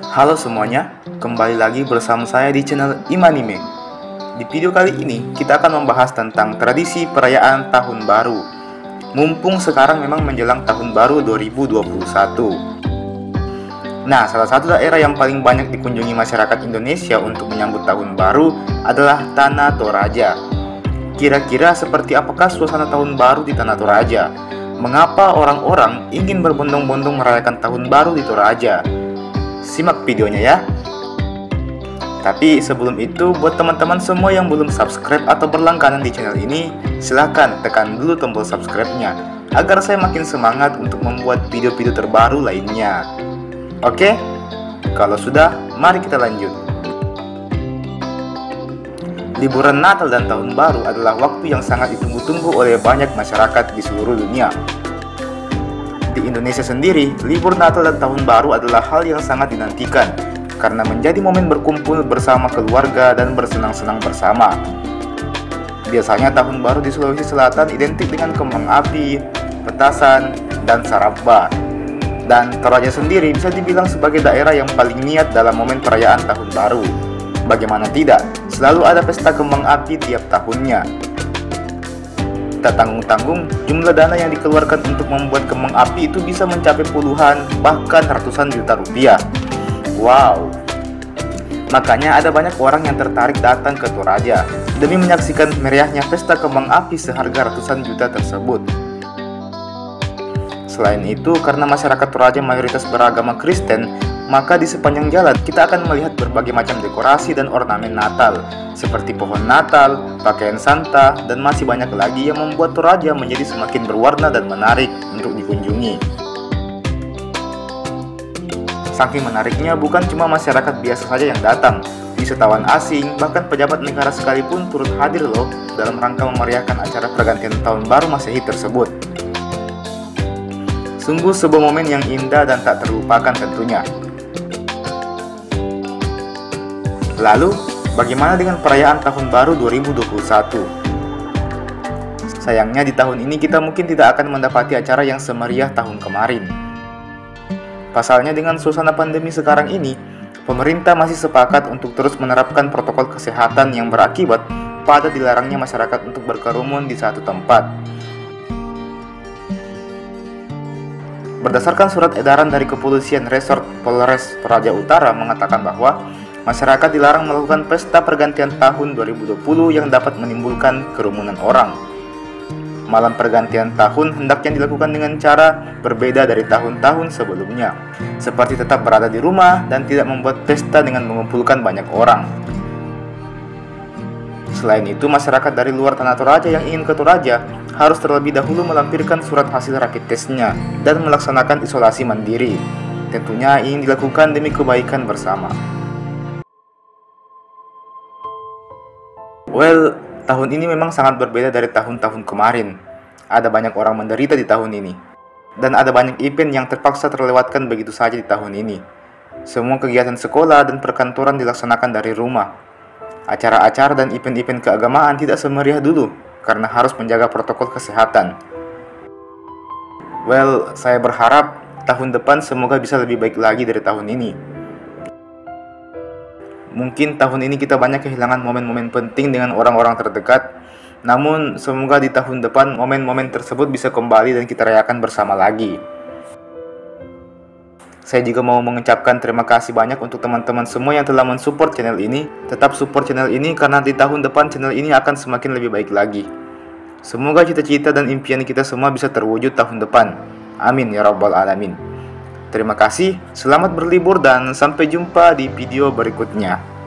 Halo semuanya, kembali lagi bersama saya di channel Imanime. Di video kali ini, kita akan membahas tentang tradisi perayaan Tahun Baru. Mumpung sekarang memang menjelang Tahun Baru 2021. Nah, salah satu daerah yang paling banyak dikunjungi masyarakat Indonesia untuk menyambut Tahun Baru adalah Tanah Toraja. Kira-kira seperti apakah suasana Tahun Baru di Tanah Toraja? Mengapa orang-orang ingin berbondong-bondong merayakan Tahun Baru di Toraja? Simak videonya ya. Tapi sebelum itu, buat teman-teman semua yang belum subscribe atau berlangganan di channel ini, silahkan tekan dulu tombol subscribe-nya agar saya makin semangat untuk membuat video-video terbaru lainnya. Oke? Kalau sudah, mari kita lanjut. Liburan Natal dan Tahun Baru adalah waktu yang sangat ditunggu-tunggu oleh banyak masyarakat di seluruh dunia. Di Indonesia sendiri, libur Natal dan Tahun Baru adalah hal yang sangat dinantikan karena menjadi momen berkumpul bersama keluarga dan bersenang-senang bersama. Biasanya Tahun Baru di Sulawesi Selatan identik dengan kembang api, petasan, dan saraba. Dan Toraja sendiri bisa dibilang sebagai daerah yang paling niat dalam momen perayaan Tahun Baru. Bagaimana tidak, selalu ada pesta kembang api tiap tahunnya. Tak tanggung-tanggung, jumlah dana yang dikeluarkan untuk membuat kembang api itu bisa mencapai puluhan, bahkan ratusan juta rupiah. Wow! Makanya ada banyak orang yang tertarik datang ke Toraja demi menyaksikan meriahnya pesta kembang api seharga ratusan juta tersebut. Selain itu, karena masyarakat Toraja mayoritas beragama Kristen, maka di sepanjang jalan kita akan melihat berbagai macam dekorasi dan ornamen Natal, seperti pohon Natal, pakaian Santa, dan masih banyak lagi yang membuat Toraja menjadi semakin berwarna dan menarik untuk dikunjungi. Saking menariknya, bukan cuma masyarakat biasa saja yang datang, wisatawan asing, bahkan pejabat negara sekalipun turut hadir loh dalam rangka memeriahkan acara pergantian Tahun Baru Masehi tersebut. Sungguh sebuah momen yang indah dan tak terlupakan tentunya. Lalu, bagaimana dengan perayaan Tahun Baru 2021? Sayangnya di tahun ini kita mungkin tidak akan mendapati acara yang semeriah tahun kemarin. Pasalnya dengan suasana pandemi sekarang ini, pemerintah masih sepakat untuk terus menerapkan protokol kesehatan yang berakibat pada dilarangnya masyarakat untuk berkerumun di satu tempat. Berdasarkan surat edaran dari Kepolisian Resort Polres Toraja Utara mengatakan bahwa masyarakat dilarang melakukan pesta pergantian tahun 2020 yang dapat menimbulkan kerumunan orang. Malam pergantian tahun hendaknya dilakukan dengan cara berbeda dari tahun-tahun sebelumnya, seperti tetap berada di rumah dan tidak membuat pesta dengan mengumpulkan banyak orang. Selain itu, masyarakat dari luar Tanah Toraja yang ingin ke Toraja harus terlebih dahulu melampirkan surat hasil rapid testnya dan melaksanakan isolasi mandiri. Tentunya ingin dilakukan demi kebaikan bersama. Well, tahun ini memang sangat berbeda dari tahun-tahun kemarin. Ada banyak orang menderita di tahun ini. Dan ada banyak event yang terpaksa terlewatkan begitu saja di tahun ini. Semua kegiatan sekolah dan perkantoran dilaksanakan dari rumah. Acara-acara dan event-event keagamaan tidak semeriah dulu karena harus menjaga protokol kesehatan. Well, saya berharap tahun depan semoga bisa lebih baik lagi dari tahun ini. Mungkin tahun ini kita banyak kehilangan momen-momen penting dengan orang-orang terdekat. Namun, semoga di tahun depan momen-momen tersebut bisa kembali dan kita rayakan bersama lagi. Saya juga mau mengucapkan terima kasih banyak untuk teman-teman semua yang telah mensupport channel ini. Tetap support channel ini karena di tahun depan channel ini akan semakin lebih baik lagi. Semoga cita-cita dan impian kita semua bisa terwujud tahun depan. Amin ya rabbal alamin. Terima kasih, selamat berlibur dan sampai jumpa di video berikutnya.